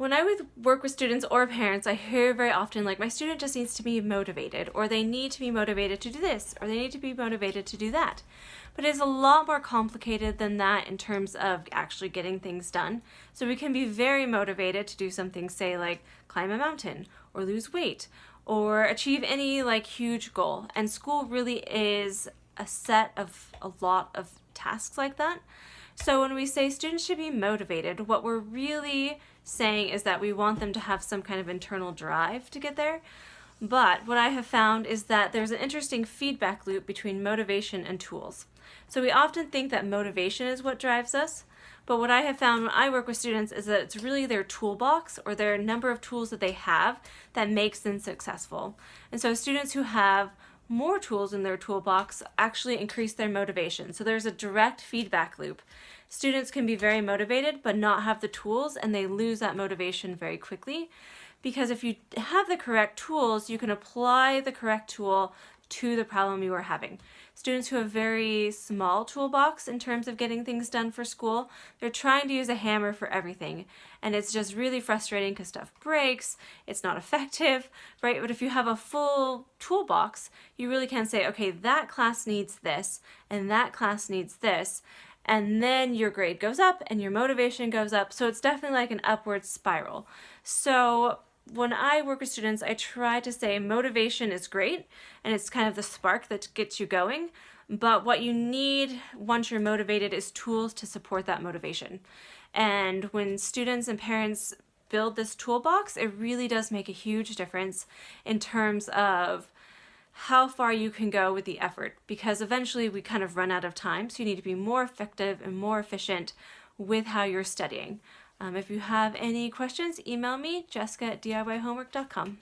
When I would work with students or parents, I hear very often like, my student just needs to be motivated, or they need to be motivated to do this, or they need to be motivated to do that. But it's a lot more complicated than that in terms of actually getting things done. So we can be very motivated to do something, say like climb a mountain or lose weight or achieve any like huge goal. And school really is a set of a lot of tasks like that. So when we say students should be motivated, what we're really saying is that we want them to have some kind of internal drive to get there. But what I have found is that there's an interesting feedback loop between motivation and tools. So we often think that motivation is what drives us, but what I have found when I work with students is that it's really their toolbox or their number of tools that they have that makes them successful. And so students who have more tools in their toolbox actually increase their motivation. So there's a direct feedback loop. Students can be very motivated but not have the tools, and they lose that motivation very quickly. Because if you have the correct tools, you can apply the correct tool to the problem you are having. Students who have very small toolbox in terms of getting things done for school, they're trying to use a hammer for everything. And it's just really frustrating because stuff breaks, it's not effective, right? But if you have a full toolbox, you really can say, okay, that class needs this, and that class needs this, and then your grade goes up and your motivation goes up. So it's definitely like an upward spiral. So when I work with students, I try to say motivation is great and it's kind of the spark that gets you going, but what you need once you're motivated is tools to support that motivation. And when students and parents build this toolbox, it really does make a huge difference in terms of how far you can go with the effort, because eventually we kind of run out of time, so you need to be more effective and more efficient with how you're studying. If you have any questions, email me, jessica@diyhomework.com.